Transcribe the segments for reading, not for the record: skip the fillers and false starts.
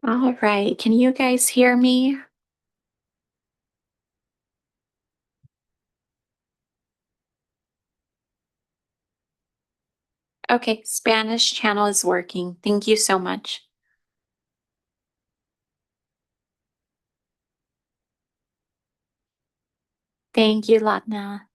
All right. Can you guys hear me? Okay, Spanish channel is working. Thank you so much. Thank you, Latna.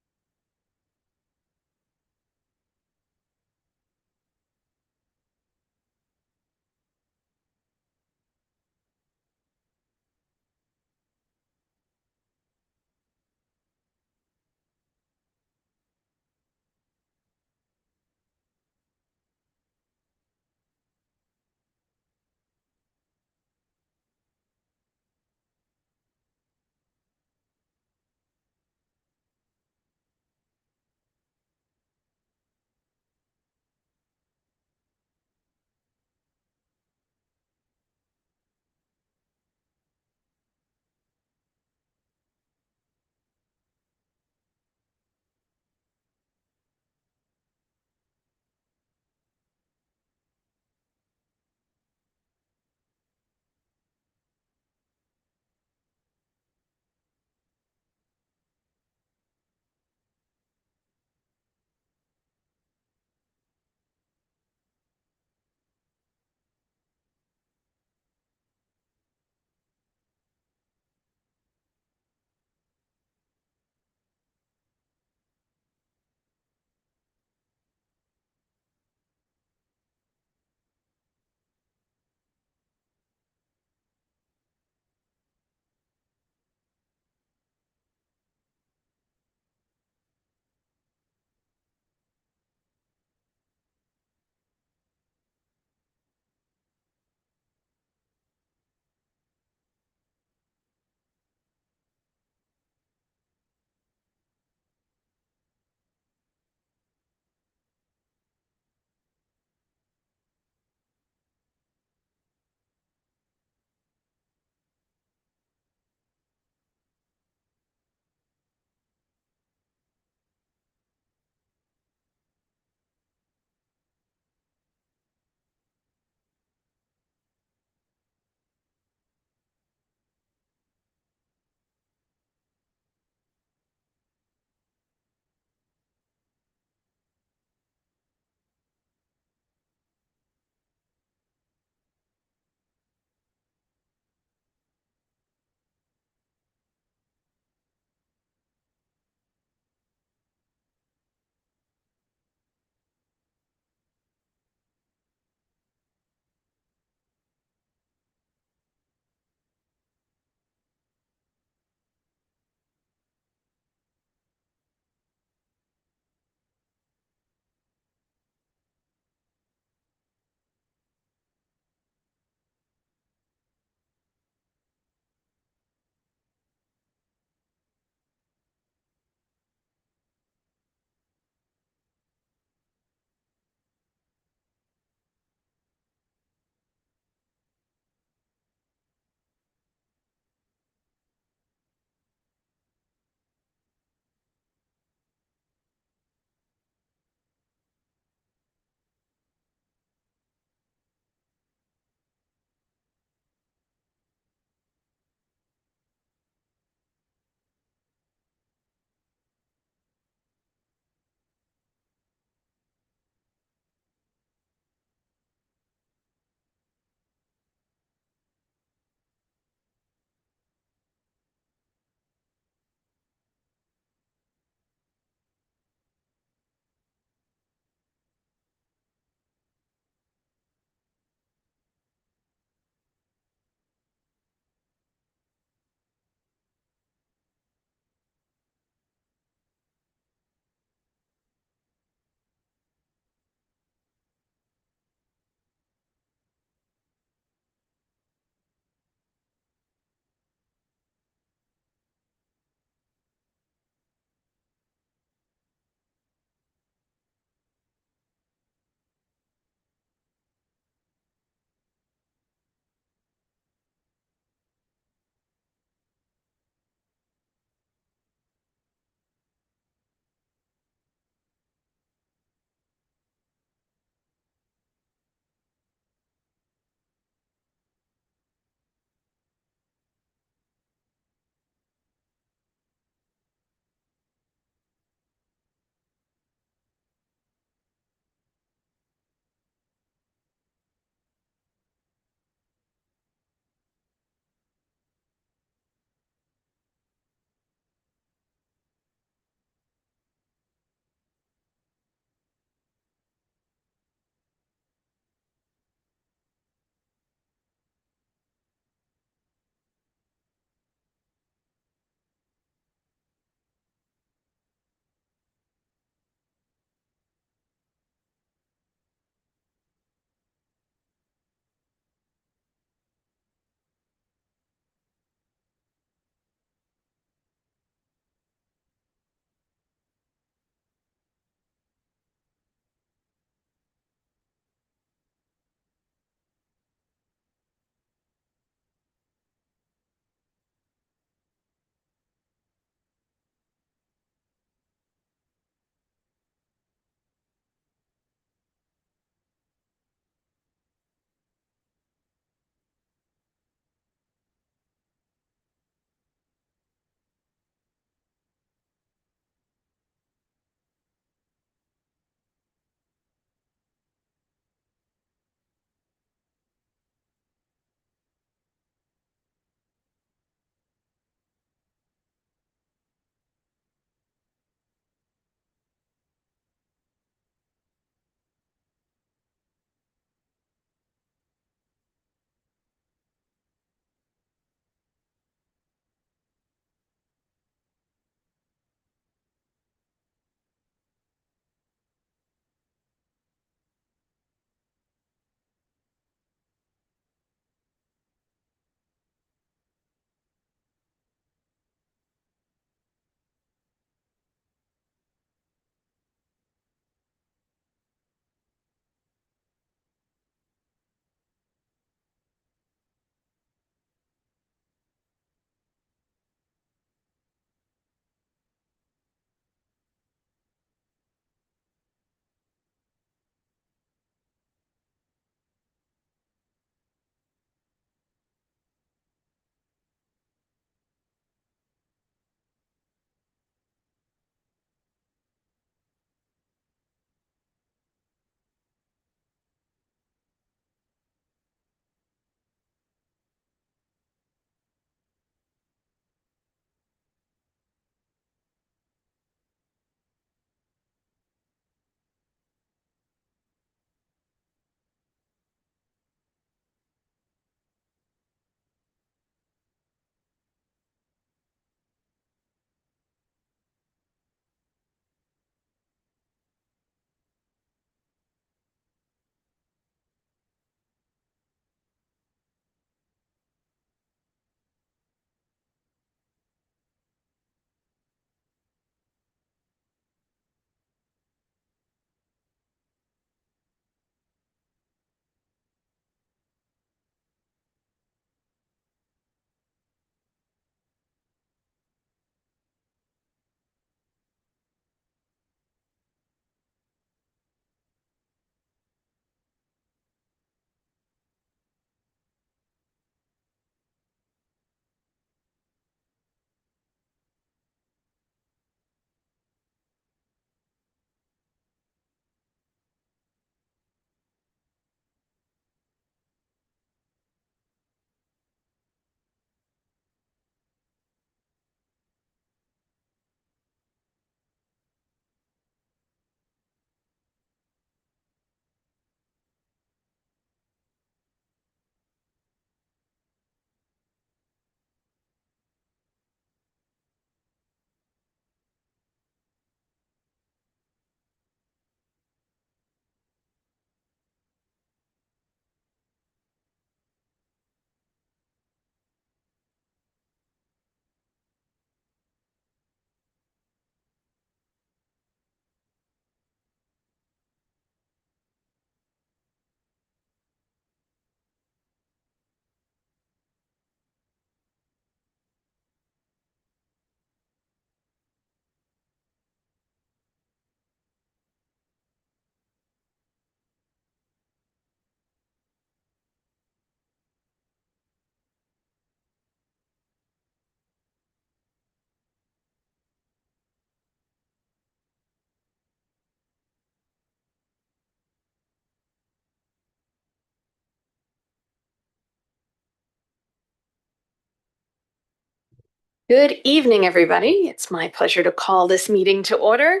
Good evening, everybody. It's my pleasure to call this meeting to order.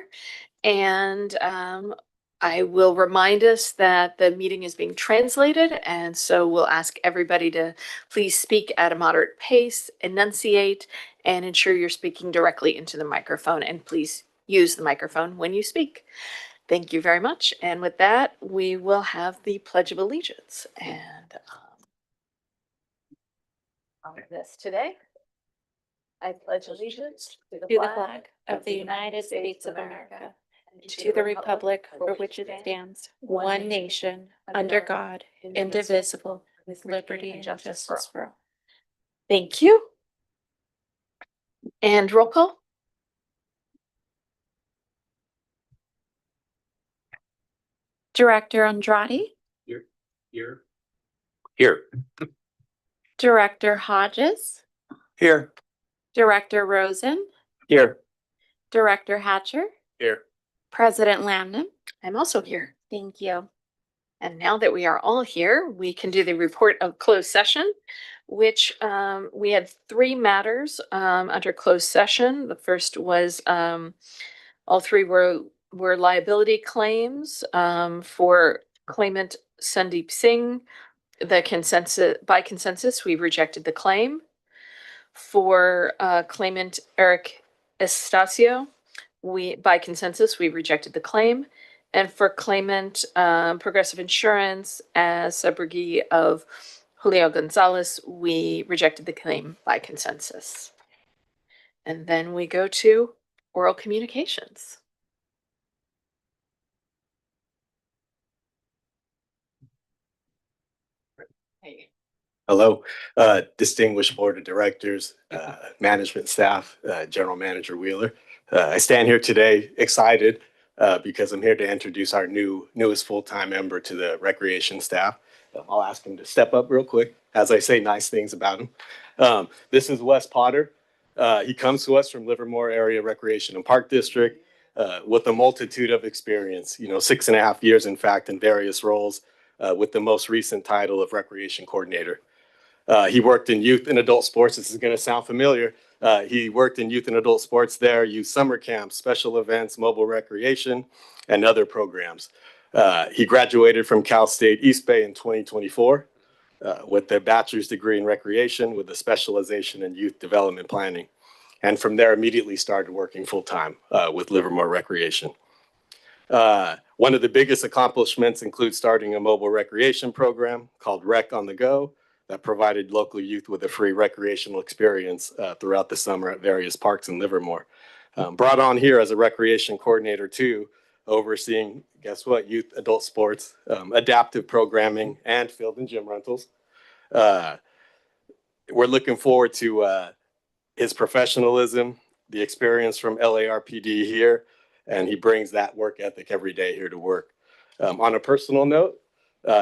And I will remind us that the meeting is being translated. And so we'll ask everybody to please speak at a moderate pace, enunciate, and ensure you're speaking directly into the microphone. And please use the microphone when you speak. Thank you very much. And with that, we will have the Pledge of Allegiance. And on this today, I pledge allegiance to the flag of the United States of America, and to the republic for which it stands, one nation, under God, indivisible, with liberty and justice for all. Thank you. And roll call. Director Andrade, Here. Director Hodges, Here. Director Rosen, Here. Director Hatcher, Here. President Lambden. I'm also here. Thank you. And now that we are all here, we can do the report of closed session, which we had 3 matters under closed session. The first was all 3 were liability claims for claimant Sandeep Singh. By consensus, we rejected the claim. For claimant Eric Estacio, by consensus, we rejected the claim. And for claimant Progressive Insurance as subrogate of Julio Gonzalez, we rejected the claim by consensus. And then we go to oral communications. Hey. Hello, distinguished board of directors, management staff, General Manager Wheeler. I stand here today excited because I'm here to introduce our newest full-time member to the recreation staff. I'll ask him to step up real quick as I say nice things about him. This is Wes Potter. He comes to us from Livermore Area Recreation and Park District with a multitude of experience, 6.5 years, in fact, in various roles with the most recent title of Recreation Coordinator. He worked in youth and adult sports. This is going to sound familiar. He worked in youth and adult sports there, youth summer camps, special events, mobile recreation, and other programs. He graduated from Cal State East Bay in 2024 with a bachelor's degree in recreation with a specialization in youth development planning. And from there, immediately started working full-time with Livermore Recreation. One of the biggest accomplishments includes starting a mobile recreation program called Rec on the Go that provided local youth with a free recreational experience throughout the summer at various parks in Livermore. Brought on here as a recreation coordinator too, overseeing, guess what, youth adult sports, adaptive programming, and field and gym rentals. We're looking forward to his professionalism, the experience from LARPD here, and he brings that work ethic every day here to work. On a personal note,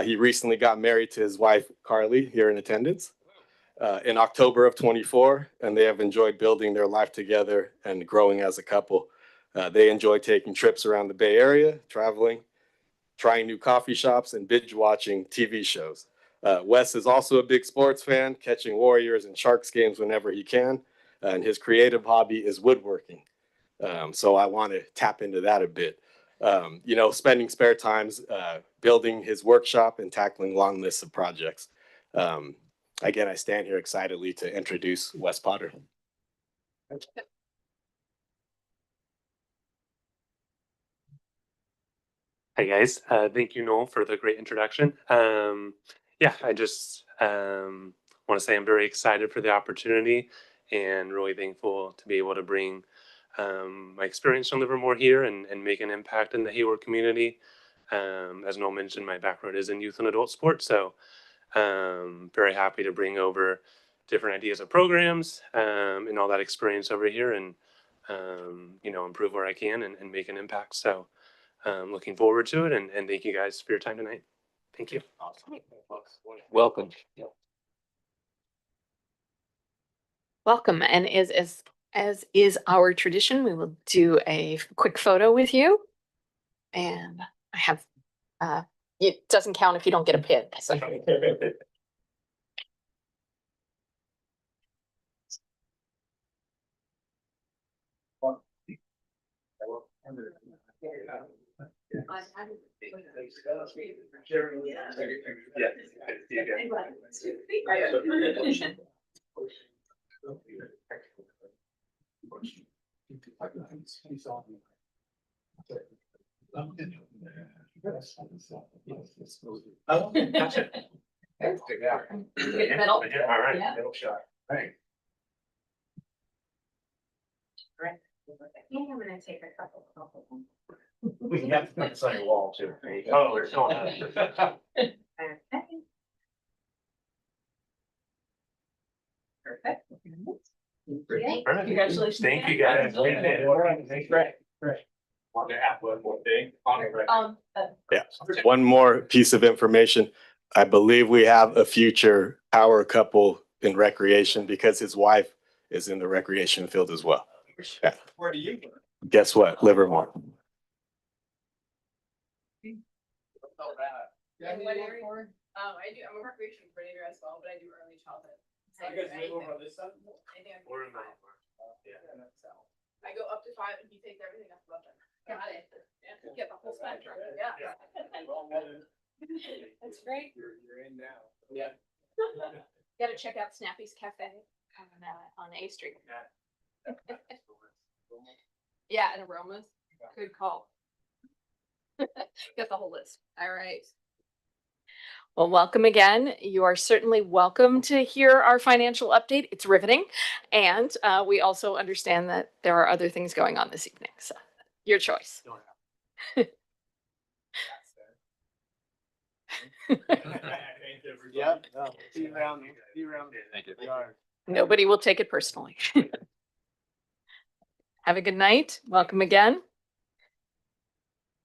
he recently got married to his wife, Carly, here in attendance in October of 24, and they have enjoyed building their life together and growing as a couple. They enjoy taking trips around the Bay Area, traveling, trying new coffee shops, and binge watching TV shows. Wes is also a big sports fan, catching Warriors and Sharks games whenever he can, and his creative hobby is woodworking. So I want to tap into that a bit. Spending spare times building his workshop and tackling long lists of projects. Again, I stand here excitedly to introduce Wes Potter. Hi guys, thank you, Noel, for the great introduction. I just want to say I'm very excited for the opportunity and really thankful to be able to bring my experience from Livermore here and make an impact in the Hayward community. As Noel mentioned, my background is in youth and adult sports, so very happy to bring over different ideas of programs and all that experience over here and improve where I can and make an impact. So looking forward to it and thank you guys for your time tonight. Thank you. Awesome. Welcome. Welcome. And as is our tradition, we will do a quick photo with you. And I have, it doesn't count if you don't get a pin. So. All right. Yeah. Middle shot. Right. I'm gonna take a couple. We can have this on your wall too. Oh, we're going on. Perfect. Perfect. Congratulations. Thank you, guys. Thanks, Greg. Want to add one more thing? Yeah, one more piece of information. I believe we have a future power couple in recreation because his wife is in the recreation field as well. Yeah. Where do you? Guess what? Livermore. Yeah, what area? I'm a recreation coordinator as well, but I do early childhood. So You guys live over on this side? I think I'm We're in the- 5. So I go up to 5 and he takes everything up above them. Got it. Yeah, get the whole spectrum. Yeah. That's great. You're in now. Yeah. Gotta check out Snappy's Cafe on A Street. Yeah, and aromas. Good call. Got the whole list. All right. Well, welcome again. You are certainly welcome to hear our financial update. It's riveting. And we also understand that there are other things going on this evening. So your choice. Yeah. See you around. See you around. Thank you. Nobody will take it personally. Have a good night. Welcome again.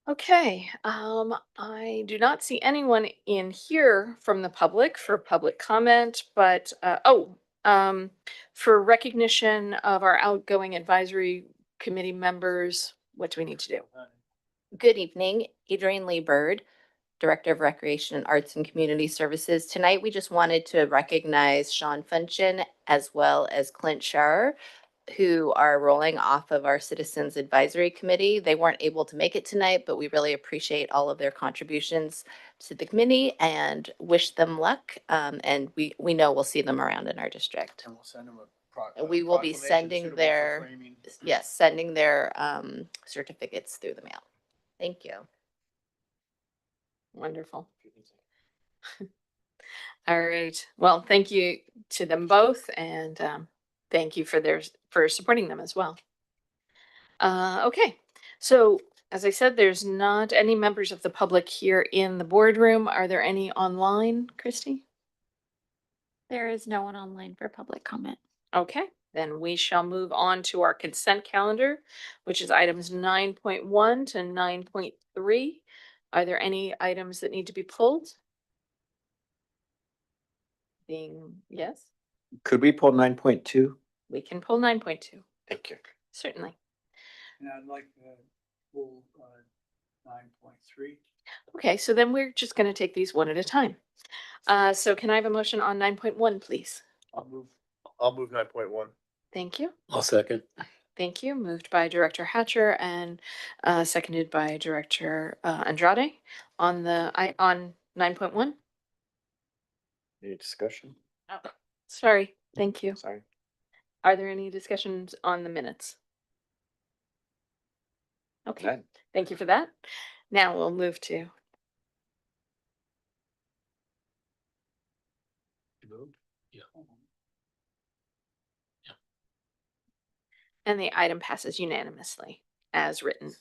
Okay, I do not see anyone in here from the public for public comment, but, for recognition of our outgoing advisory committee members, what do we need to do? Good evening, Adrienne Lee Bird, Director of Recreation and Arts and Community Services. Tonight, we just wanted to recognize Sean Funchin as well as Clint Scherer, who are rolling off of our Citizens Advisory Committee. They weren't able to make it tonight, but we really appreciate all of their contributions to the committee and wish them luck. And we know we'll see them around in our district. And we'll send them We will be sending their, yes, sending their certificates through the mail. Thank you. Wonderful. All right. Well, thank you to them both and thank you for supporting them as well. Okay, so as I said, there's not any members of the public here in the boardroom. Are there any online, Christy? There is no one online for public comment. Okay, then we shall move on to our consent calendar, which is items 9.1 to 9.3. Are there any items that need to be pulled? Being yes, Could we pull 9.2? we can pull 9.2, Thank you. certainly. And I'd like to pull 9.3. Okay, so then we're just gonna take these one at a time. So can I have a motion on 9.1, please? I'll move 9.1. Thank you. I'll second. Thank you. Moved by Director Hatcher and seconded by Director Andrade on on 9.1. Any discussion? Sorry, thank you. Sorry. Are there any discussions on the minutes? Okay, None. thank you for that. Now we'll move to, and the item passes unanimously as written.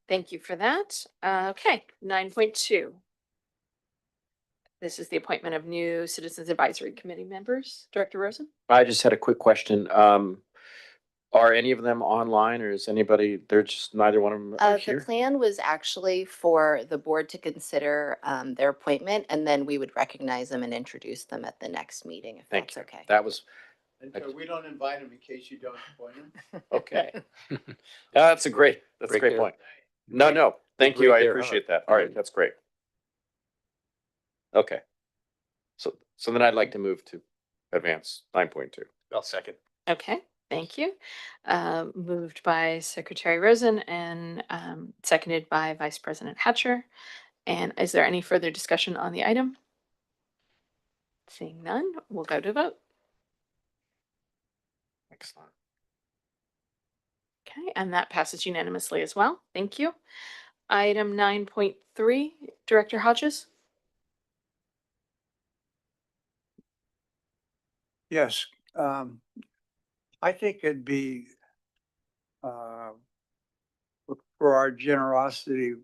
Thank you for that. Okay, 9.2. This is the appointment of new Citizens Advisory Committee members. Director Rosen? I just had a quick question. Are any of them online or is anybody, they're just neither one of them are The here? plan was actually for the board to consider their appointment, and then we would recognize them and introduce them at the next meeting, if Thank that's you. okay. That was, And so we don't invite them in case you don't appoint them. okay. That's a great point. No, thank you. I appreciate that. All right, that's great. Okay. So then I'd like to move to advance 9.2. I'll second. Okay, Thank you. Moved by Secretary Rosen and seconded by Vice President Hatcher. And is there any further discussion on the item? Seeing none, we'll go to vote. Excellent. Okay, and that passes unanimously as well. Thank you. Item 9.3, Director Hodges. Yes, I think it'd be, for our generosity,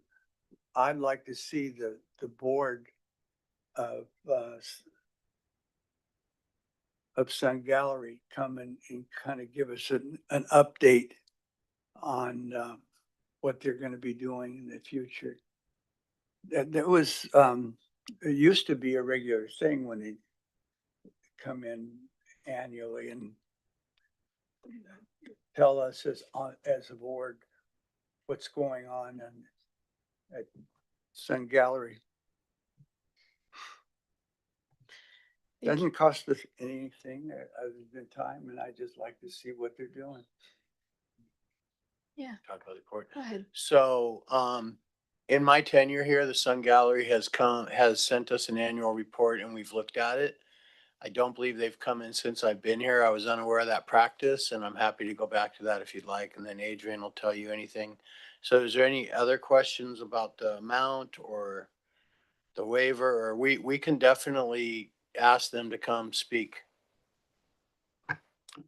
I'd like to see the board of Sun Gallery come and kind of give us an update on, what they're gonna be doing in the future. That was, it used to be a regular thing when they come in annually and tell us as a board what's going on at Sun Gallery. Doesn't cost us anything other than time, and I just like to see what they're doing. Yeah, Talk about the report. go ahead. So, in my tenure here, the Sun Gallery has sent us an annual report and we've looked at it. I don't believe they've come in since I've been here. I was unaware of that practice and I'm happy to go back to that if you'd like. And then Adrian will tell you anything. So is there any other questions about the amount or the waiver? Or we can definitely ask them to come speak.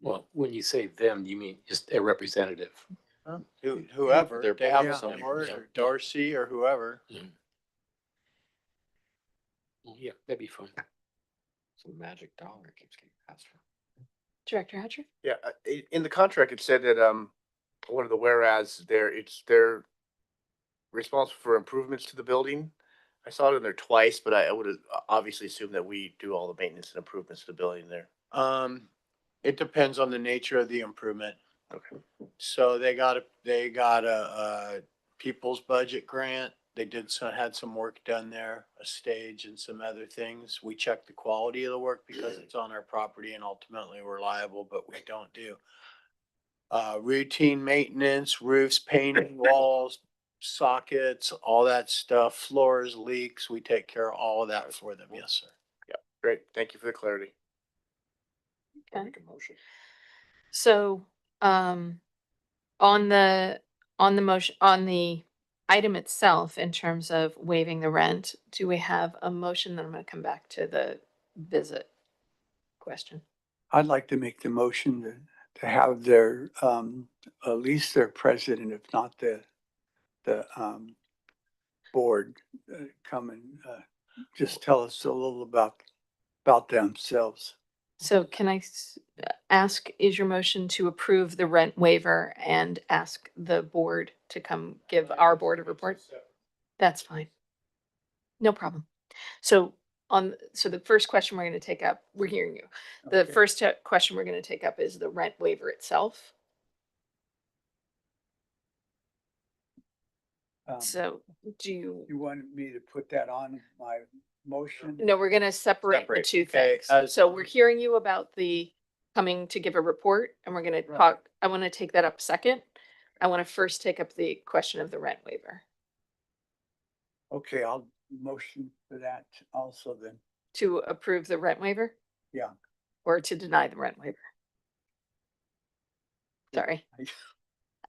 Well, when you say them, you mean just a representative? Whoever, Their they have board, a yeah. board Yeah. or Darcy or whoever. Well, yeah, that'd be fine. Some magic dollar keeps getting passed around. Director Hatcher? Yeah, in the contract, it said that, one of the whereas they're responsible for improvements to the building. I saw it in there twice, but I would have obviously assumed that we do all the maintenance and improvements to the building there. It depends on the nature of the improvement. Okay. So they got a people's budget grant. They had some work done there, a stage and some other things. We checked the quality of the work because it's on our property and ultimately we're liable, but we don't do routine maintenance, roofs, painting, walls, sockets, all that stuff, floors, leaks. We take care of all of that for them. Yes, sir. Great, thank you for the clarity. Okay. Make a motion. So, on the motion, on the item itself, in terms of waiving the rent, do we have a motion? Then I'm gonna come back to the visit question. I'd like to make the motion to have their, at least their president, if not the board, come and, just tell us a little about themselves. So can I ask, is your motion to approve the rent waiver and ask the board to come give our board a report? That's fine. No problem. So so the first question we're gonna take up, we're hearing you. The Okay. first question we're gonna take up is the rent waiver itself. So do you, You wanted me to put that on my motion? no, we're gonna separate the Separate. two Okay, things. So we're hearing you about the coming to give a report and we're gonna Right. talk, I wanna take that up second. I wanna first take up the question of the rent waiver Okay, I'll motion for that also then. to approve the rent waiver Yeah. or to deny the rent waiver. Sorry.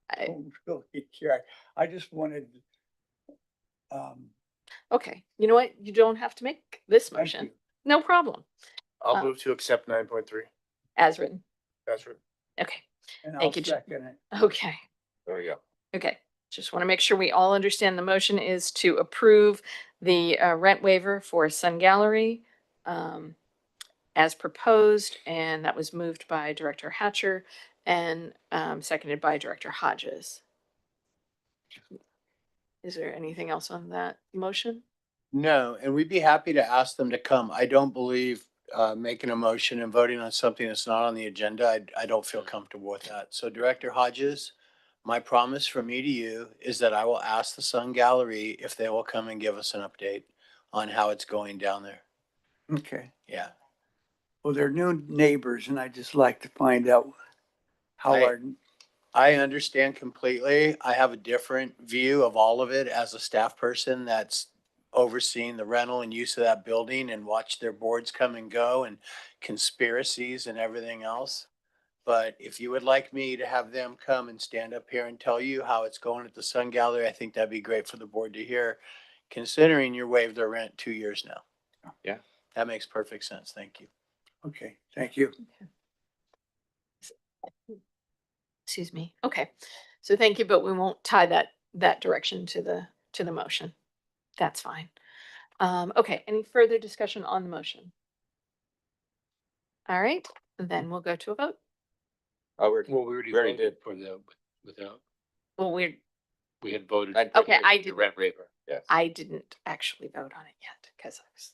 I don't really care. I just wanted, Okay, you know what? You don't have to make this thank motion. you. No problem. I'll move to accept 9.3. As written. That's right. Okay, And Thank I'll you, Jim. second it. okay, There we go. okay. Just want to make sure we all understand the motion is to approve the rent waiver for Sun Gallery as proposed, and that was moved by Director Hatcher and seconded by Director Hodges. Is there anything else on that motion? No, and we'd be happy to ask them to come. I don't believe making a motion and voting on something that's not on the agenda. I don't feel comfortable with that. So Director Hodges, my promise from me to you is that I will ask the Sun Gallery if they will come and give us an update on how it's going down there. Okay. Yeah. Well, they're new neighbors and I just like to find out Howard, I understand completely. I have a different view of all of it as a staff person that's overseeing the rental and use of that building and watch their boards come and go and conspiracies and everything else. But if you would like me to have them come and stand up here and tell you how it's going at the Sun Gallery, I think that'd be great for the board to hear, considering you waived their rent 2 years now. Yeah. That makes perfect sense. Thank you. Okay, thank you. Excuse me. Okay. So thank you, but we won't tie that direction to the motion. That's fine. Okay, any further discussion on the motion? All right, then we'll go to a vote. Howard, Well, we already Very voted for the, without, Well, we had voted. I- for Okay, the- I the didn't. Rent waiver. yes. I didn't actually vote on it yet because I was,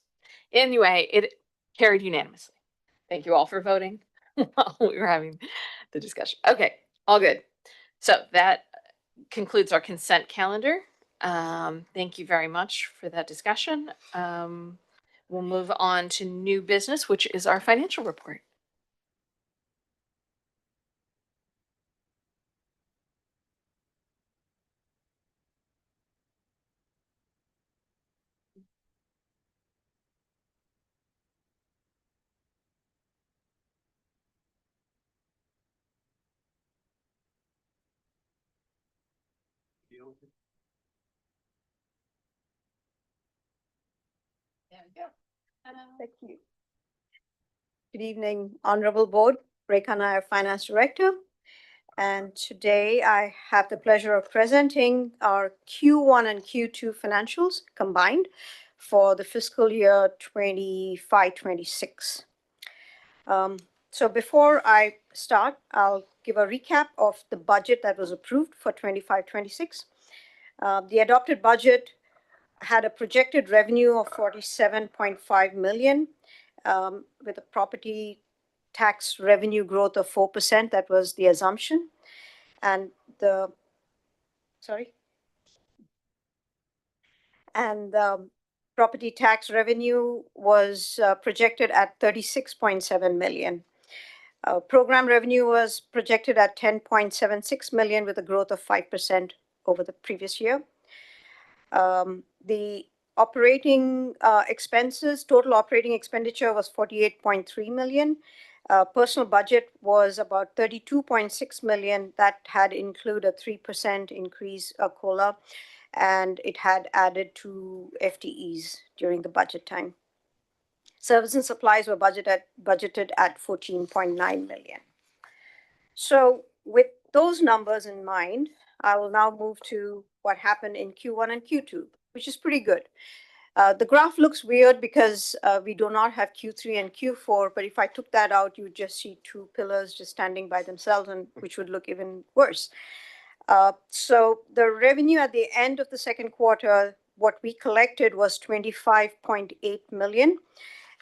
anyway, it carried unanimously. Thank you all for voting while we were having the discussion. Okay, all good. So that concludes our consent calendar. Thank you very much for that discussion. We'll move on to new business, which is our financial report. There we go. Thank you. Good evening, Honorable Board. Rekha Nair, Finance Director. And today I have the pleasure of presenting our Q1 and Q2 financials combined for the fiscal year 25-26. So before I start, I'll give a recap of the budget that was approved for 25-26. The adopted budget had a projected revenue of 47.5 million, with a property tax revenue growth of 4%. That was the assumption. And the property tax revenue was projected at 36.7 million. Program revenue was projected at 10.76 million with a growth of 5% over the previous year. The operating expenses, total operating expenditure was 48.3 million. Personal budget was about 32.6 million. That had included a 3% increase, COLA, and it had added 2 FTEs during the budget time. Service and supplies were budgeted at 14.9 million. So with those numbers in mind, I will now move to what happened in Q1 and Q2, which is pretty good. The graph looks weird because we do not have Q3 and Q4, but if I took that out, you would just see 2 pillars just standing by themselves, and which would look even worse. So the revenue at the end of the second quarter, what we collected was 25.8 million.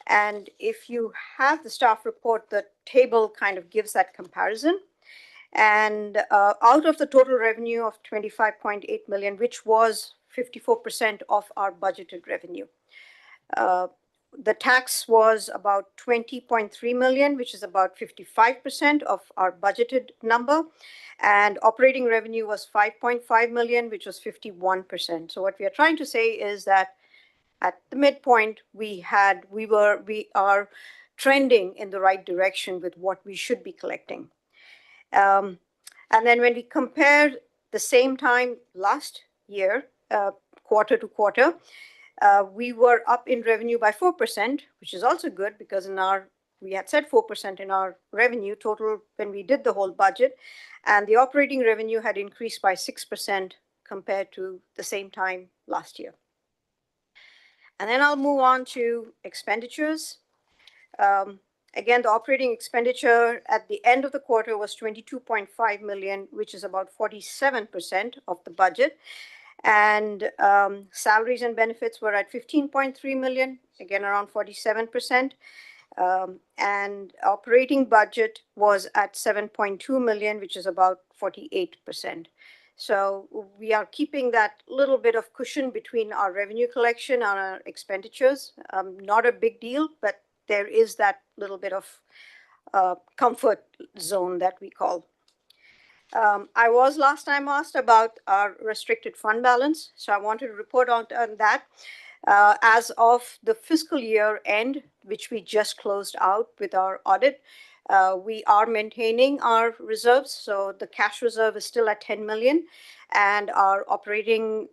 And if you have the staff report, the table kind of gives that comparison. And out of the total revenue of 25.8 million, which was 54% of our budgeted revenue, the tax was about 20.3 million, which is about 55% of our budgeted number. And operating revenue was 5.5 million, which was 51%. So what we are trying to say is that at the midpoint, we are trending in the right direction with what we should be collecting. And then when we compare the same time last year, quarter to quarter, we were up in revenue by 4%, which is also good because we had said 4% in our revenue total when we did the whole budget, and the operating revenue had increased by 6% compared to the same time last year. And then I'll move on to expenditures. Again, the operating expenditure at the end of the quarter was 22.5 million, which is about 47% of the budget. And salaries and benefits were at 15.3 million, again around 47%. And operating budget was at 7.2 million, which is about 48%. So we are keeping that little bit of cushion between our revenue collection and our expenditures. Not a big deal, but there is that little bit of comfort zone that we call. I was last time asked about our restricted fund balance, so I wanted to report on that. As of the fiscal year end, which we just closed out with our audit, we are maintaining our reserves. So the cash reserve is still at 10 million, and our operating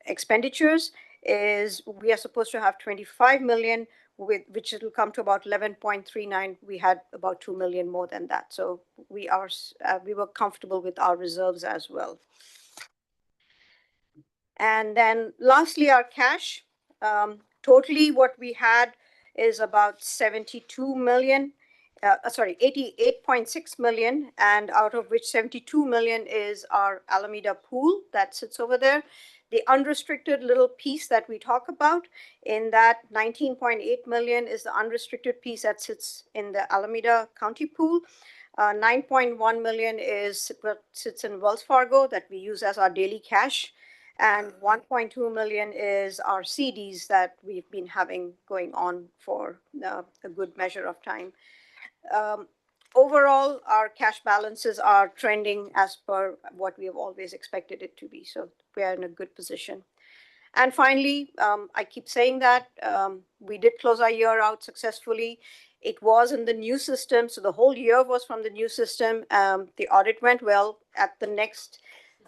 expenditures is we are supposed to have 25 million, with which it'll come to about 11.39. We had about 2 million more than that. So we were comfortable with our reserves as well. And then lastly, our cash. Totally what we had is about 72 million, 88.6 million, and out of which 72 million is our Alameda pool that sits over there. The unrestricted little piece that we talk about, in that 19.8 million is the unrestricted piece that sits in the Alameda County pool. 9.1 million is what sits in Wells Fargo that we use as our daily cash. And 1.2 million is our CDs that we've been having going on for a good measure of time. Overall, our cash balances are trending as per what we have always expected it to be. So we are in a good position. And finally, I keep saying that we did close our year out successfully. It was in the new system. So the whole year was from the new system. The audit went well. At the next,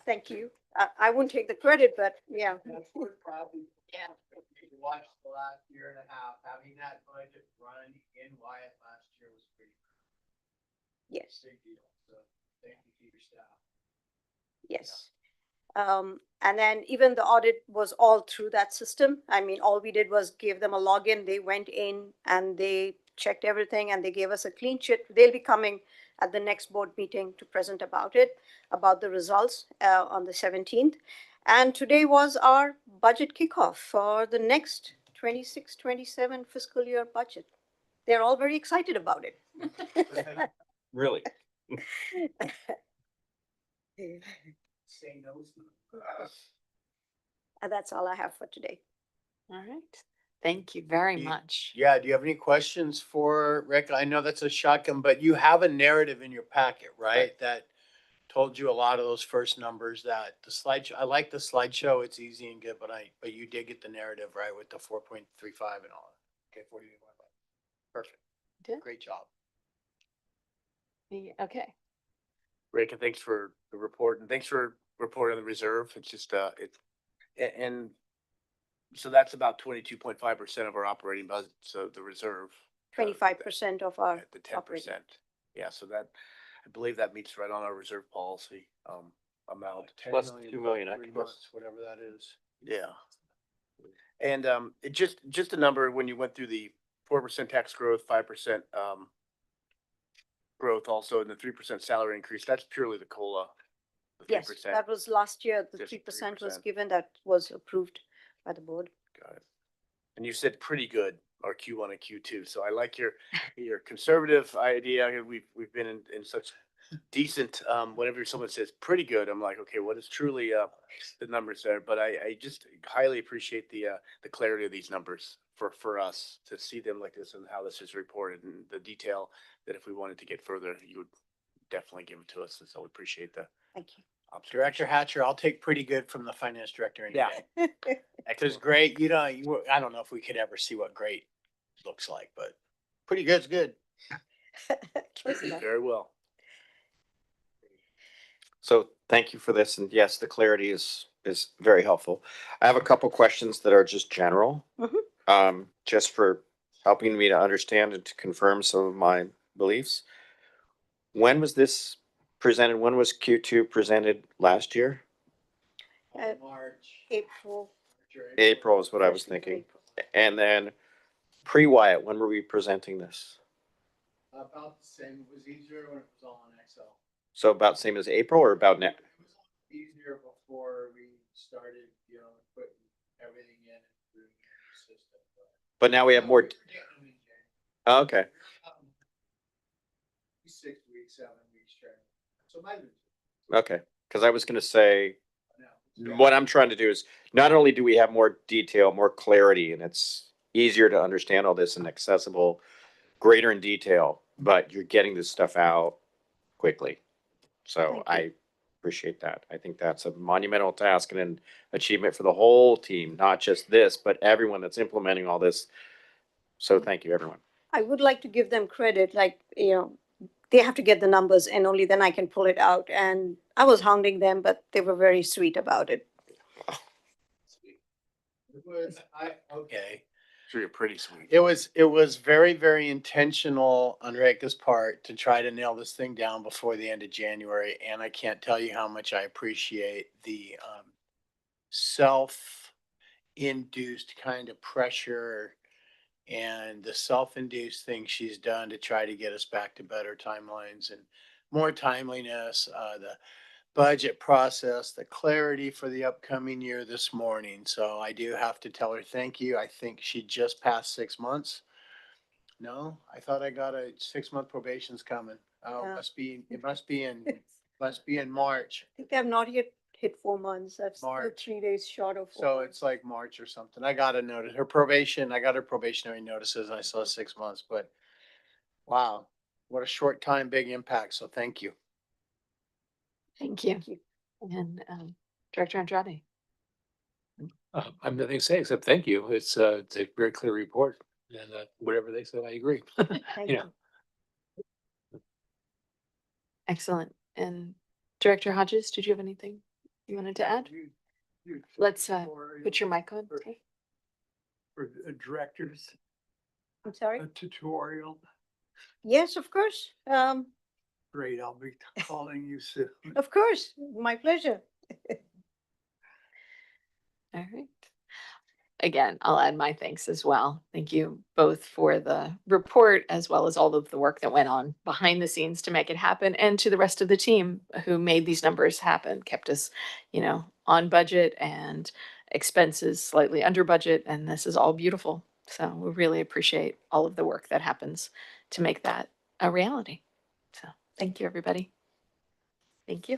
thank you. I wouldn't take the credit, but yeah. Yeah. Watched the last year and a half, having that budget run in Wyatt last year was pretty. Yes. Big deal. So thank you to your staff. Yes. And then even the audit was all through that system. I mean, all we did was give them a login. They went in and they checked everything and they gave us a clean sheet. They'll be coming at the next board meeting to present about the results on the 17th. And today was our budget kickoff for the next 26-27 fiscal year budget. They're all very excited about it. Really? Say no. And that's all I have for today. All right. Thank you very much. Yeah, do you have any questions for Rick? I know that's a shotgun, but you have a narrative in your packet, right? That told you a lot of those first numbers that the slideshow, I like the slideshow. It's easy and good, but you did get the narrative, right? With the 4.35 and all. Okay, 48.5. Perfect. Did? Great job. Okay. Rick, and thanks for the report and thanks for reporting on the reserve. It's just, and so that's about 22.5% of our operating budget. So the reserve. 25% of our The 10%. operating. Yeah, so that, I believe that meets right on our reserve policy, amount. Plus 2 million plus 3 extra. months, whatever that is. Yeah. And, it just a number, when you went through the 4% tax growth, 5%, growth also, and the 3% salary increase, that's purely the COLA. The 3%. Yes, that was last year. The Just 3% was 3%. given, that was approved by the board. Got it. And you said pretty good, our Q1 and Q2. So I like your conservative idea. We've been in such decent, whenever someone says pretty good, I'm like, okay, what is truly, the numbers there? But I just highly appreciate the clarity of these numbers for us to see them like this and how this is reported and the detail that if we wanted to get further, you would definitely give it to us. And so we appreciate the Thank you. observation. Director Hatcher, I'll take pretty good from the finance director any Yeah. day. Because Excellent. great, I don't know if we could ever see what great looks like, but pretty good's good. Close enough. Very well. So thank you for this. And yes, the clarity is very helpful. I have a couple questions that are just general. Just for helping me to understand and to confirm some of my beliefs. When was this presented? When was Q2 presented last year? March. April. April is what I was thinking. And then pre-Wyatt, when were we presenting this? About the same. It was easier when it was all on Excel. So about same as April or about now? It was easier before we started, putting everything in and doing the system. But now we have more. Oh, okay. 6 weeks, 7 weeks training. So maybe. Okay. Because I was going to say, No. what I'm trying to do is not only do we have more detail, more clarity, and it's easier to understand all this and accessible, greater in detail, but you're getting this stuff out quickly. So Thank you. Appreciate that. I think that's a monumental task and an achievement for the whole team, not just this, but everyone that's implementing all this. So thank you, everyone. I would like to give them credit, like, they have to get the numbers and only then I can pull it out. And I was hounding them, but they were very sweet about it. Okay. Sure, you're pretty sweet. It was very, very intentional on Rekha's part to try to nail this thing down before the end of January. And I can't tell you how much I appreciate the self-induced kind of pressure and the self-induced thing she's done to try to get us back to better timelines and more timeliness, the budget process, the clarity for the upcoming year this morning. So I do have to tell her thank you. I think she just passed 6 months. No, I thought I got a 6-month probation's coming. Oh, Yeah. it must be in March. I think they have not yet hit 4 months. That's still March. 3 days short of 4 So months. it's like March or something. I got a notice, her probation, I got her probationary notices and I saw 6 months, but wow, what a short time, big impact. So thank you. Thank you. And Director Andrade. I'm nothing to say except thank you. It's a very clear report and whatever they said, I agree. Thank You know, Excellent. And Director Hodges, did you have anything you wanted to add? Let's put your mic on. Okay. For the directors, I'm sorry? a tutorial. Yes, of course. Great, I'll be calling you soon. Of course, my pleasure. All right. Again, I'll add my thanks as well. Thank you both for the report as well as all of the work that went on behind the scenes to make it happen, and to the rest of the team who made these numbers happen, kept us, on budget and expenses slightly under budget. And this is all beautiful. So we really appreciate all of the work that happens to make that a reality. So thank you, everybody. Thank you.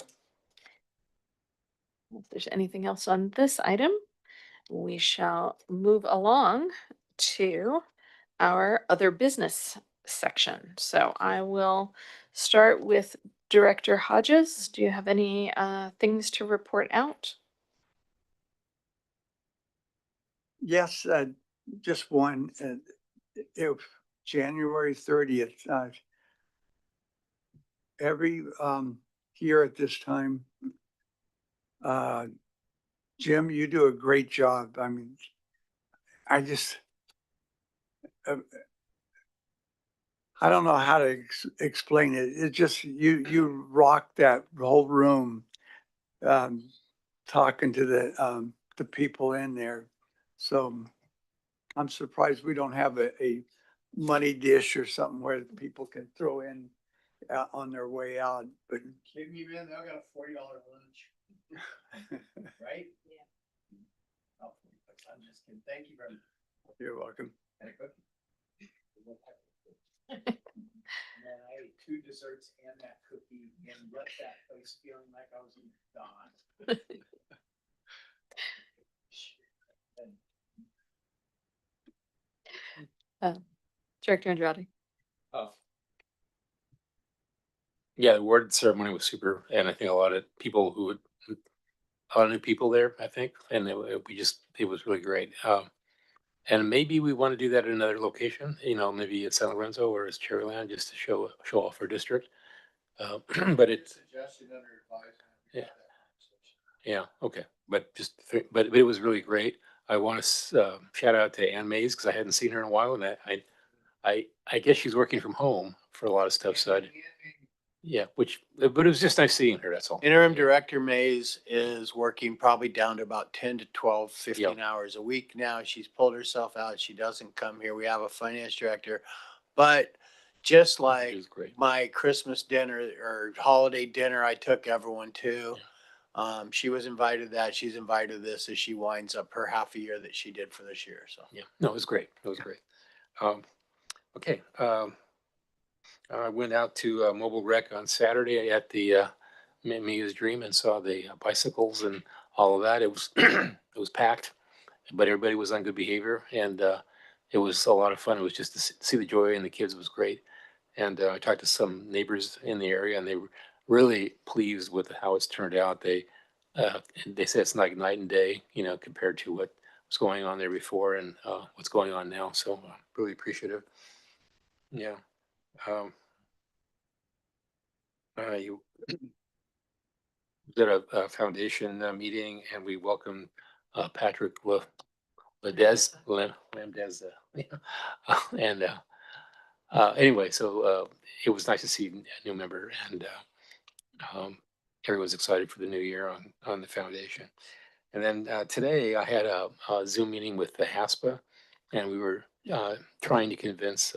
If there's anything else on this item, we shall move along to our other business section. So I will start with Director Hodges. Do you have any things to report out? Yes, just one, if January 30th, every year at this time, Jim, you do a great job. I mean, I just, I don't know how to explain it. It just, you rock that whole room, talking to the people in there. So I'm surprised we don't have a money dish or something where people can throw in on their way out, but. Give me, man, I got a $40 lunch. Right? Yeah. Oh, I'm just kidding. Thank you very much. You're welcome. And a cookie. And then I ate 2 desserts and that cookie and left that place feeling like I was in Dawn. Director Andrade. yeah, the award ceremony was super, and I think a lot of new people there, I think, and it was really great. And maybe we want to do that at another location, maybe at San Lorenzo or as Cherryland, just to show off our district. But it's, Suggested under advisement. Yeah. yeah, okay, but but it was really great. I want to shout out to Ann Mays because I hadn't seen her in a while, and I guess she's working from home for a lot of stuff. So yeah, but it was just nice seeing her. That's all. Interim Director Mays is working probably down to about 10 to 12, 15 hours a week now. She's pulled herself out. She doesn't come here. We have a finance director. But just She like was great. my Christmas dinner or holiday dinner, I took everyone to. She was invited that. She's invited this as she winds up her half a year that she did for this year. So Yeah, no, it was great. It was great. Okay. I went out to Mobile Rec on Saturday at the Mia's Dream and saw the bicycles and all of that. It was it was packed, but everybody was on good behavior, and it was a lot of fun. It was just to see the joy in the kids was great. And I talked to some neighbors in the area, and really pleased with how it's turned out. They say it's like night and day, you know, compared to what was going on there before and what's going on now. So really appreciative. Yeah. Um, you did a foundation meeting and we welcomed Patrick Lamdez, and anyway, so it was nice to see a new member, and everyone's excited for the new year on the foundation. And then today I had a Zoom meeting with the HASPA, and we were trying to convince.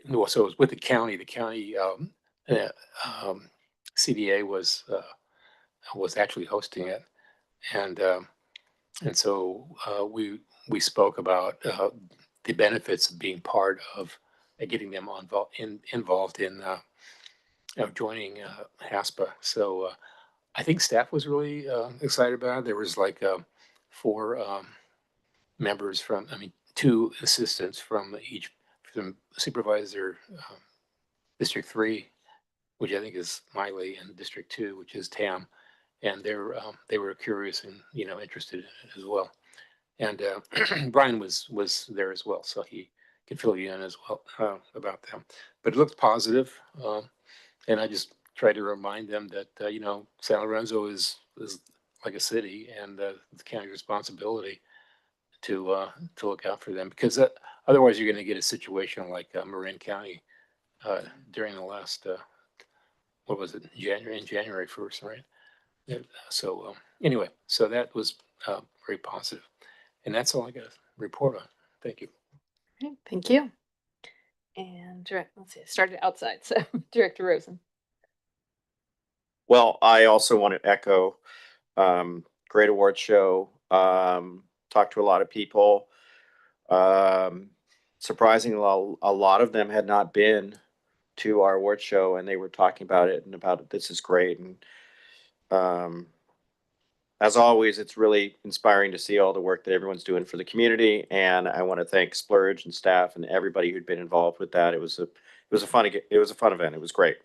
No, so it was with the county. The county uh, CDA was actually hosting it, and so we spoke about the benefits of being part of getting them involved in joining HASPA. So I think staff was really excited about it. There was like four members from, I mean, two assistants from supervisor District 3, which I think is Miley, and District 2, which is Tam, and they were curious and interested in it as well. And Brian was there as well, so he can fill you in as well about them. But it looked positive, and I just try to remind them that San Lorenzo is like a city, and the county's responsibility to look out for them, because otherwise you're going to get a situation like Marin County during the last what was it, January 1st, right? Yeah, so anyway, so that was very positive. And that's all I got to report on. Thank you. Okay, thank you. And let's see, I started outside, so Director Rosen. Well, I also want to echo great award show. Talked to a lot of people. Surprisingly, a lot of them had not been to our award show, and they were talking about it and about it. This is great. And as always, it's really inspiring to see all the work that everyone's doing for the community. And I want to thank Splurge and staff and everybody who'd been involved with that. It was a fun event. It was great.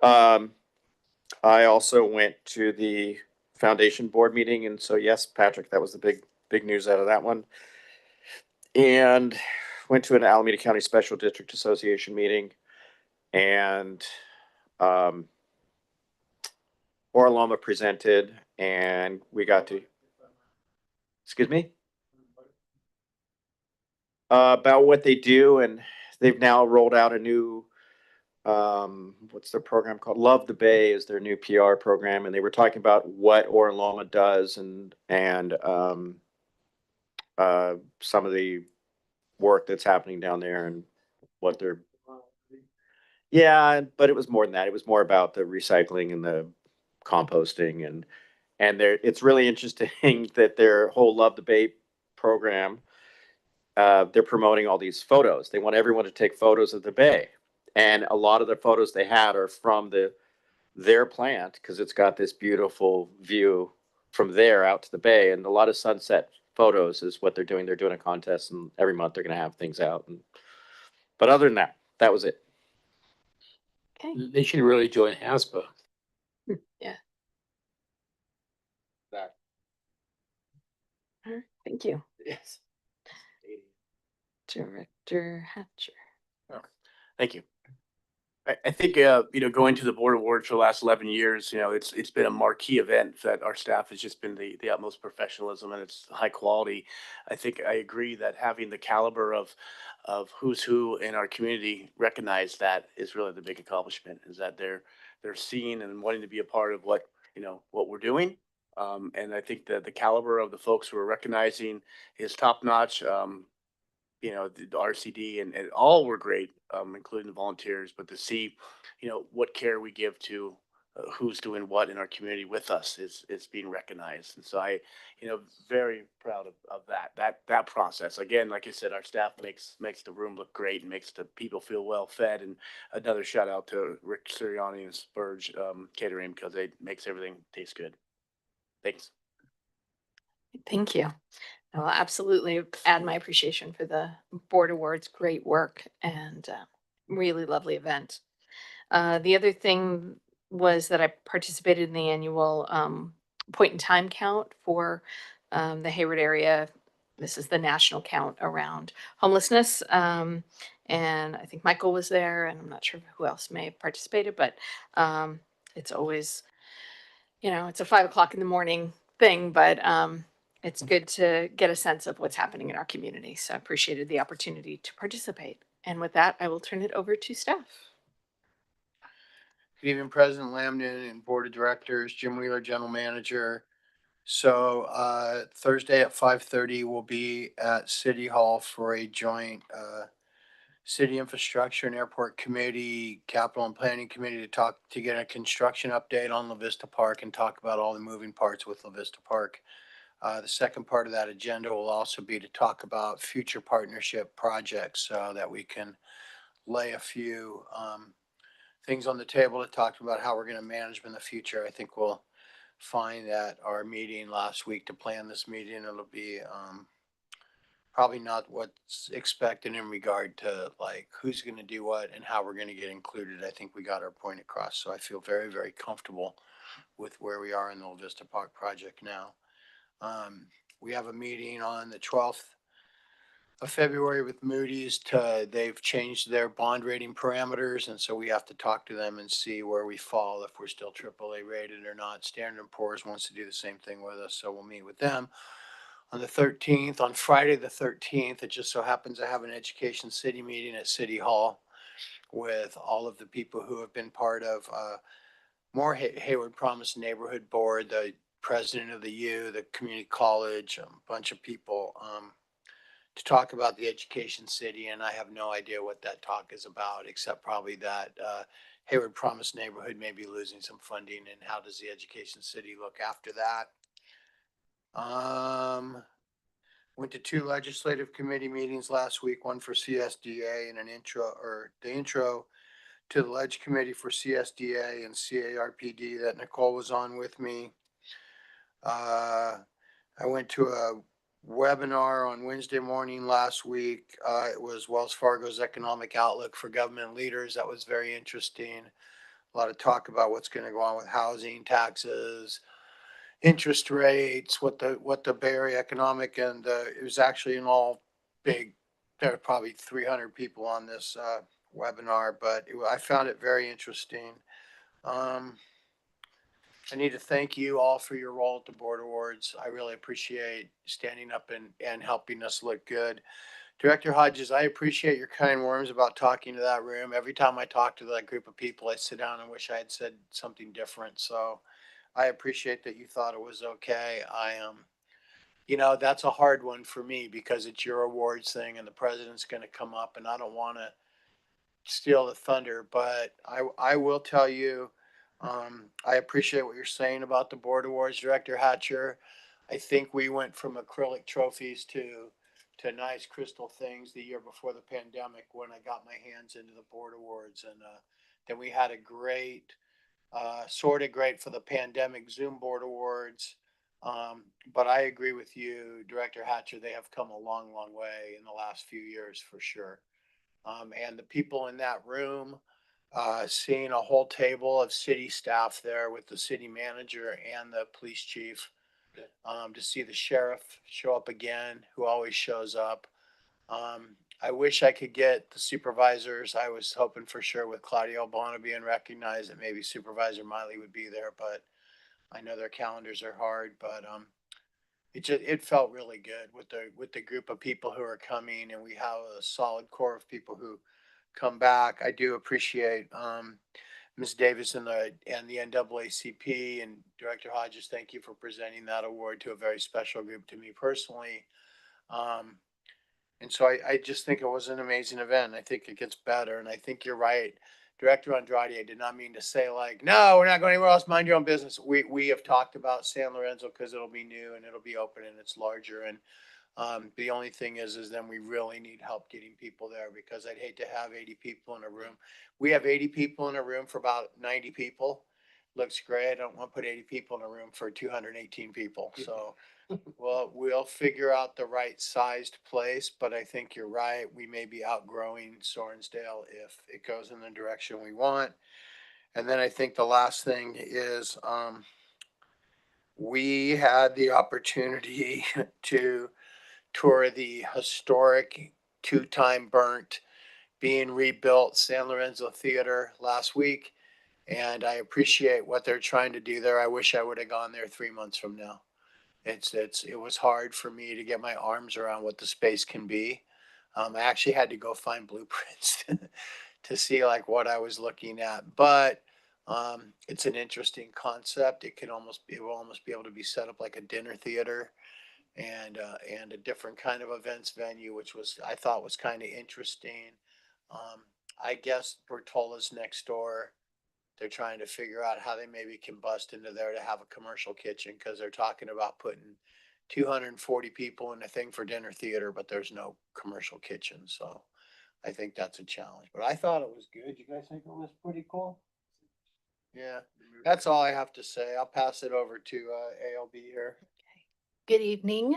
I also went to the foundation board meeting, and so yes, Patrick, that was the big news out of that one. And went to an Alameda County Special District Association meeting, and Orloma presented, and we got to, excuse me, about what they do, and they've now rolled out a new what's their program called? Love the Bay is their new PR program, and they were talking about what Orloma does and some of the work that's happening down there and what they're. Yeah, but it was more than that. It was more about the recycling and the composting, and it's really interesting that their whole Love the Bay program, they're promoting all these photos. They want everyone to take photos of the bay. And a lot of the photos they had are from their plant, because it's got this beautiful view from there out to the bay. And a lot of sunset photos is what they're doing. They're doing a contest, and every month they're going to have things out. But other than that, that was it. Okay. They should really join HASPA. Yeah. All right, thank you. Yes. Director Hatcher. Thank you. I think, going to the Board Awards for the last 11 years, it's been a marquee event that our staff has just been the utmost professionalism, and it's high quality. I think I agree that having the caliber of who's who in our community recognize that is really the big accomplishment, is that they're seen and wanting to be a part of what we're doing. And I think that the caliber of the folks who are recognizing is top notch. The RCD and all were great, including the volunteers, but to see, what care we give to who's doing what in our community with us is being recognized. And so I, very proud of that process. Again, like I said, our staff makes the room look great and makes the people feel well fed. And another shout out to Rick Sirianni and Spurge Catering, because it makes everything taste good. Thanks. Thank you. I will absolutely add my appreciation for the board awards. Great work and really lovely event. The other thing was that I participated in the annual point in time count for the Hayward area. This is the national count around homelessness. And I think Michael was there, and I'm not sure who else may have participated, but it's always, it's a 5 o'clock in the morning thing, but it's good to get a sense of what's happening in our community. So I appreciated the opportunity to participate. And with that, I will turn it over to staff. Good evening, President Lamden and Board of Directors, Jim Wheeler, General Manager. So Thursday at 5:30, we'll be at City Hall for a joint City Infrastructure and Airport Committee, Capital and Planning Committee to get a construction update on La Vista Park and talk about all the moving parts with La Vista Park. The second part of that agenda will also be to talk about future partnership projects so that we can lay a few things on the table to talk about how we're going to manage in the future. I think we'll find that our meeting last week to plan this meeting, it'll be probably not what's expected in regard to like who's going to do what and how we're going to get included. I think we got our point across. So I feel very, very comfortable with where we are in the La Vista Park project now. We have a meeting on the 12th of February with Moody's they've changed their bond rating parameters. And so we have to talk to them and see where we fall, if we're still AAA rated or not. Standard & Poor's wants to do the same thing with us. So we'll meet with them on the 13th. On Friday, the 13th, it just so happens I have an Education City meeting at City Hall with all of the people who have been part of more Hayward Promise Neighborhood Board, the president of the U, the community college, a bunch of people to talk about the Education City. And I have no idea what that talk is about, except probably that Hayward Promise Neighborhood may be losing some funding, and how does the Education City look after that? Went to 2 legislative committee meetings last week, one for CSDA and the intro to the Ledge Committee for CSDA and CARPD that Nicole was on with me. I went to a webinar on Wednesday morning last week. It was Wells Fargo's Economic Outlook for Government Leaders. That was very interesting. A lot of talk about what's going to go on with housing, taxes, interest rates, what the Bay Area economic, and it was actually an all big, there were probably 300 people on this webinar, but I found it very interesting. I need to thank you all for your role at the Board Awards. I really appreciate standing up and helping us look good. Director Hodges, I appreciate your kind words about talking to that room. Every time I talk to that group of people, I sit down and wish I had said something different. So I appreciate that you thought it was okay. That's a hard one for me because it's your awards thing and the president's going to come up, and I don't want to steal the thunder, but I will tell you, I appreciate what you're saying about the Board Awards, Director Hatcher. I think we went from acrylic trophies to nice crystal things the year before the pandemic when I got my hands into the Board Awards, and then we had a great, sort of great for the pandemic Zoom Board Awards. But I agree with you, Director Hatcher. They have come a long, long way in the last few years for sure. And the people in that room, seeing a whole table of city staff there with the city manager and the police chief, to see the sheriff show up again, who always shows up. I wish I could get the supervisors. I was hoping for sure with Claudia Albano being recognized that maybe Supervisor Miley would be there, but I know their calendars are hard. But it felt really good with the group of people who are coming, and we have a solid core of people who come back. I do appreciate Ms. Davis and the NAACP, and Director Hodges. Thank you for presenting that award to a very special group to me personally. And so I just think it was an amazing event. I think it gets better, and I think you're right, Director Andrade. I did not mean to say like, no, we're not going anywhere else. Mind your own business. We have talked about San Lorenzo because it'll be new and it'll be open and it's larger. And the only thing is then we really need help getting people there, because I'd hate to have 80 people in a room. We have 80 people in a room for about 90 people. looks great. I don't want to put 80 people in a room for 218 people. So, well, we'll figure out the right sized place, but I think you're right. We may be outgrowing Sorensdale if it goes in the direction we want. And then I think the last thing is, we had the opportunity to tour the historic, two-time burnt, being rebuilt San Lorenzo Theater last week. And I appreciate what they're trying to do there. I wish I would have gone there 3 months from now. It was hard for me to get my arms around what the space can be. I actually had to go find blueprints to see like what I was looking at, but it's an interesting concept. It will almost be able to be set up like a dinner theater and a different kind of events venue, which I thought was kind of interesting. I guess Bertola's next door. They're trying to figure out how they maybe can bust into there to have a commercial kitchen, because they're talking about putting 240 people in a thing for dinner theater, but there's no commercial kitchen. So I think that's a challenge, but I thought it was good. You guys think it was pretty cool? Yeah, that's all I have to say. I'll pass it over to ALB here. Good evening,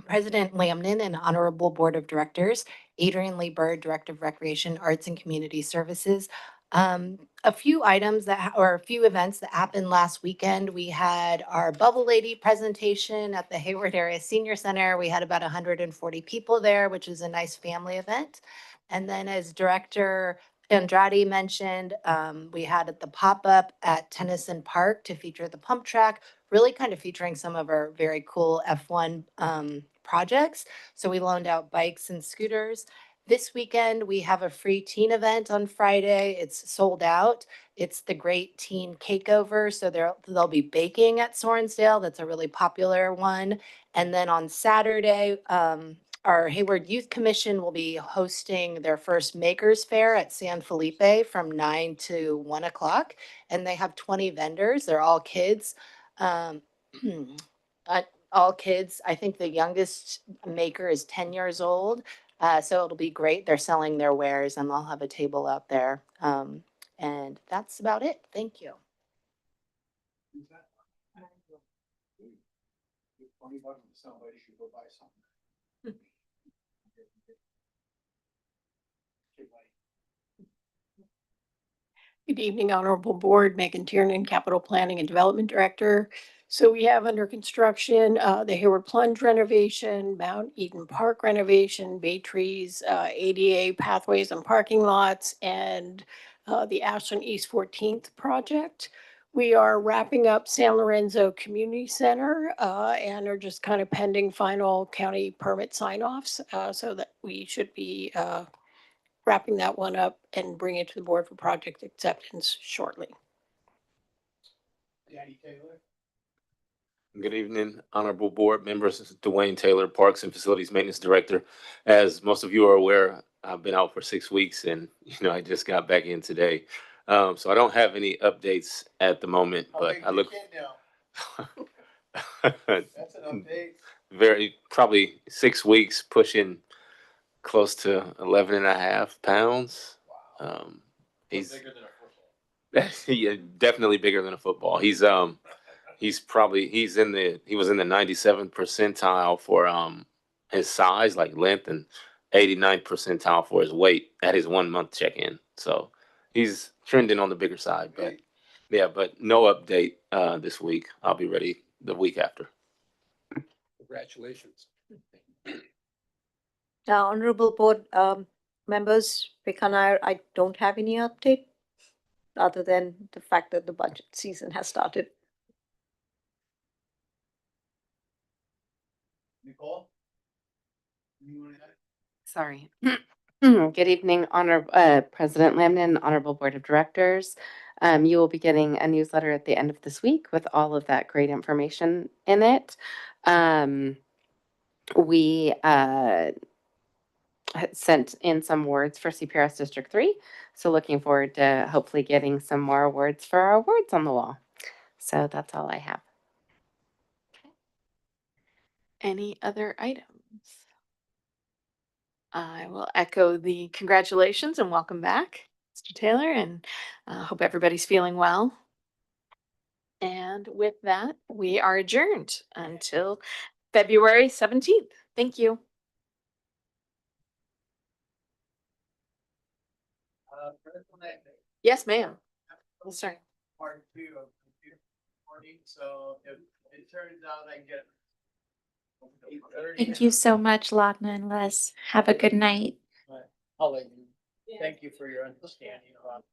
President Lamnin and Honorable Board of Directors, Adrian Lee Bird, Director of Recreation, Arts and Community Services. A few items or a few events that happened last weekend. We had our Bubble Lady presentation at the Hayward Area Senior Center. We had about 140 people there, which is a nice family event. And then as Director Andrade mentioned, we had the pop-up at Tennyson Park to feature the pump track, really kind of featuring some of our very cool F1 projects. So we loaned out bikes and scooters. This weekend, we have a free teen event on Friday. It's sold out. It's the Great Teen Cakeover. So they'll be baking at Sorensdale. That's a really popular one. And then on Saturday, our Hayward Youth Commission will be hosting their first Makers Fair at San Felipe from 9 to 1 o'clock. And they have 20 vendors. They're all kids. All kids. I think the youngest maker is 10 years old. So it'll be great. They're selling their wares and they'll have a table out there. And that's about it. Thank you. Somebody should go buy something. Good evening, Honorable Board. Megan Tiernan, Capital Planning and Development Director. So we have under construction the Hayward Plunge renovation, Mount Eden Park renovation, Bay Trees, ADA pathways and parking lots, and the Ashland East 14th project. We are wrapping up San Lorenzo Community Center and are just kind of pending final county permit sign-offs so that we should be wrapping that one up and bring it to the board for project acceptance shortly. Danny Taylor. Good evening, honorable board members. This is Dwayne Taylor, Parks and Facilities Maintenance Director. As most of you are aware, I've been out for 6 weeks and, I just got back in today. So I don't have any updates at the moment, but I look. That's an update. Probably 6 weeks, pushing close to 11 and a half pounds. He's bigger than a football. Yeah, definitely bigger than a football. He was in the 97th percentile for his size, like length, and 89th percentile for his weight at his 1 month check-in. So he's trending on the bigger side, but no update this week. I'll be ready the week after. Congratulations. Honorable Board members, Vika and I don't have any update other than the fact that the budget season has started. Nicole? Sorry. Good evening, President Lamnin, Honorable Board of Directors. You will be getting a newsletter at the end of this week with all of that great information in it. We sent in some awards for CPRS District 3. So looking forward to hopefully getting some more awards for our awards on the wall. So that's all I have. Any other items? I will echo the congratulations and welcome back, Mr. Taylor, and hope everybody's feeling well. And with that, we are adjourned until February 17th. Thank you. Yes, ma'am. Yes, sir. Part 2 of computer recording, so if it turns out I get. Thank you so much, Lagna and Les. Have a good night. I'll let you, thank you for your understanding about.